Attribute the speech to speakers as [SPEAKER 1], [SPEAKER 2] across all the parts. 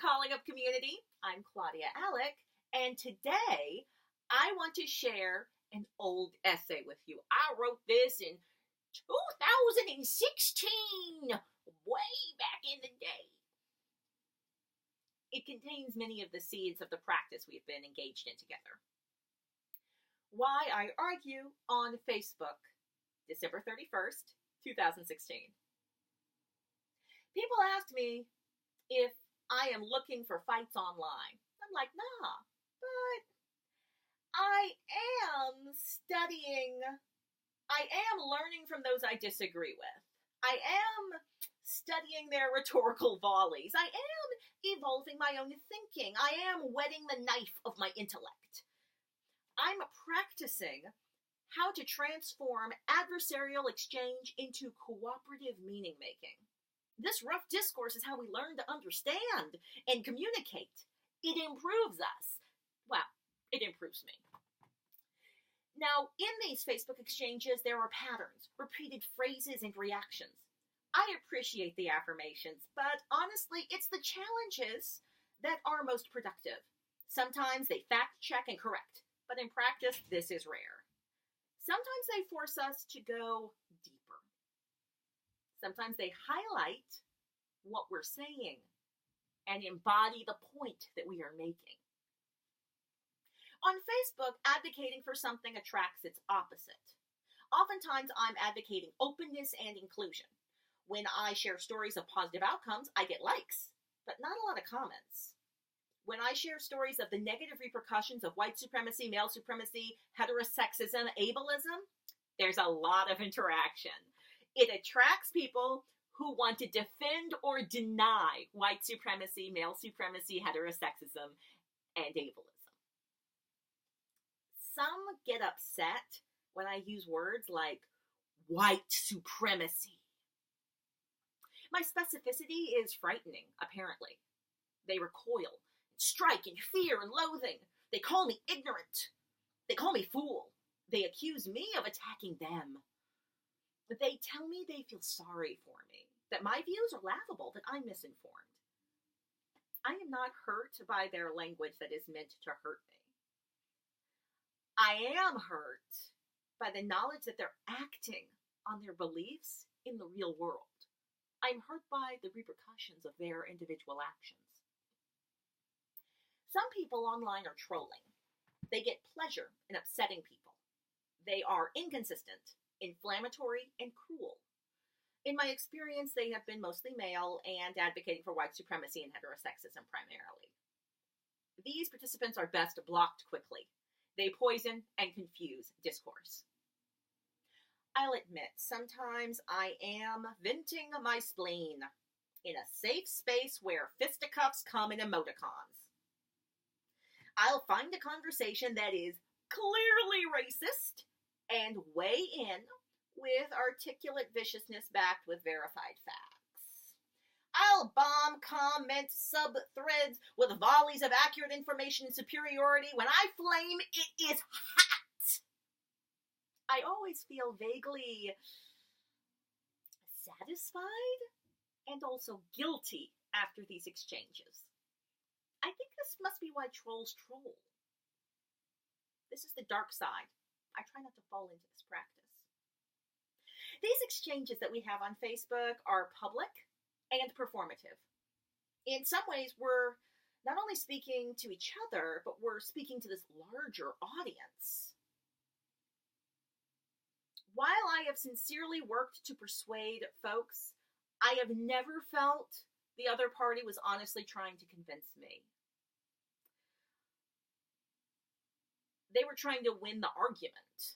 [SPEAKER 1] Calling Up community. I'm Claudia Alick, and today I want to share an old essay with you. I wrote this in 2016, way back in the day. It contains many of the seeds of the practice we've been engaged in together. Why I Argue on Facebook, December 31st, 2016. People asked me if I am looking for fights online. I'm like, nah, but I am learning from those I disagree with. I am studying their rhetorical volleys. I am evolving my own thinking. I am whetting the knife of my intellect. I'm practicing how to transform adversarial exchange into cooperative meaning making. This rough discourse is how we learn to understand and communicate. It improves us. Well, it improves me. Now, in these Facebook exchanges, there are patterns, repeated phrases, and reactions. I appreciate the affirmations, but honestly, it's the challenges that are most productive. Sometimes they fact check and correct, but in practice, this is rare. Sometimes they force us to go deeper. Sometimes they highlight what we're saying and embody the point that we are making. On Facebook, advocating for something attracts its opposite. Oftentimes, I'm advocating openness and inclusion. When I share stories of positive outcomes, I get likes, but not a lot of comments. When I share stories of the negative repercussions of white supremacy, male supremacy, heterosexism, ableism, there's a lot of interaction. It attracts people who want to defend or deny white supremacy, male supremacy, heterosexism, and ableism. Some get upset when I use words like white supremacy. My specificity is frightening, apparently. They recoil, strike in fear and loathing. They call me ignorant. They call me fool. They accuse me of attacking them. They tell me they feel sorry for me, that my views are laughable, that I'm misinformed. I am not hurt by their language that is meant to hurt me. I am hurt by the knowledge that they're acting on their beliefs in the real world. I'm hurt by the repercussions of their individual actions. Some people online are trolling. They get pleasure in upsetting people. They are inconsistent, inflammatory, and cruel. In my experience, they have been mostly male and advocating for white supremacy and heterosexism primarily. These participants are best blocked quickly. They poison and confuse discourse. I'll admit, sometimes I am venting my spleen in a safe space where fisticuffs come in emoticons. I'll find a conversation that is clearly racist and weigh in with articulate viciousness backed with verified facts. I'll bomb, comment, sub-threads with volleys of accurate information and superiority. When I flame, it is hot. I always feel vaguely satisfied and also guilty after these exchanges. I think this must be why trolls troll. This is the dark side. I try not to fall into this practice. These exchanges that we have on Facebook are public and performative. In some ways, we're not only speaking to each other, but we're speaking to this larger audience. While I have sincerely worked to persuade folks, I have never felt the other party was honestly trying to convince me. They were trying to win the argument.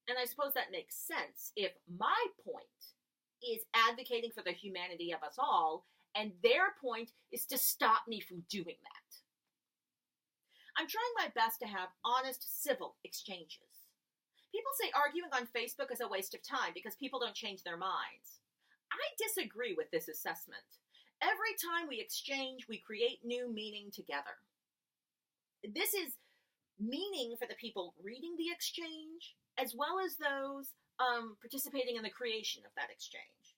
[SPEAKER 1] And I suppose that makes sense if my point is advocating for the humanity of us all, and their point is to stop me from doing that. I'm trying my best to have honest, civil exchanges. People say arguing on Facebook is a waste of time because people don't change their minds. I disagree with this assessment. Every time we exchange, we create new meaning together. This is meaning for the people reading the exchange, as well as those participating in the creation of that exchange.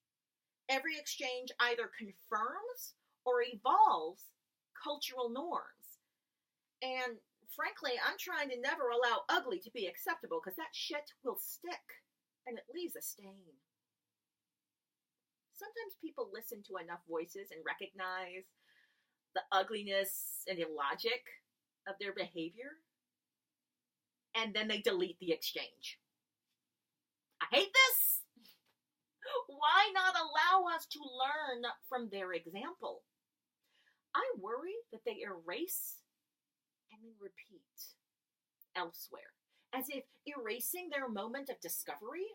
[SPEAKER 1] Every exchange either confirms or evolves cultural norms. And frankly, I'm trying to never allow ugly to be acceptable because that shit will stick and it leaves a stain. Sometimes people listen to enough voices and recognize the ugliness and illogic of their behavior, and then they delete the exchange. I hate this! Why not allow us to learn from their example? I worry that they erase and then repeat elsewhere, as if erasing their moment of discovery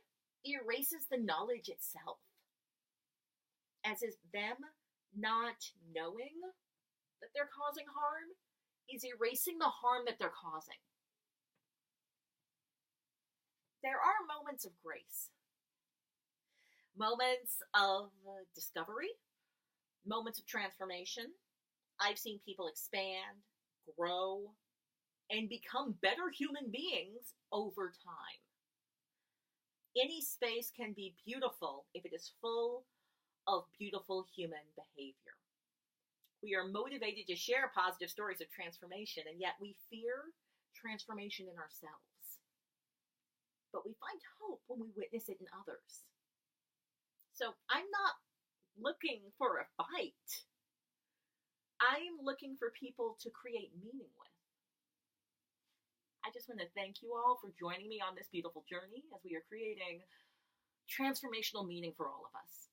[SPEAKER 1] erases the knowledge itself. As if them not knowing that they're causing harm is erasing the harm that they're causing. There are moments of grace, moments of discovery, moments of transformation. I've seen people expand, grow, and become better human beings over time. Any space can be beautiful if it is full of beautiful human behavior. We are motivated to share positive stories of transformation, and yet we fear transformation in ourselves. But we find hope when we witness it in others. So I'm not looking for a fight. I'm looking for people to create meaning with. I just want to thank you all for joining me on this beautiful journey as we are creating transformational meaning for all of us.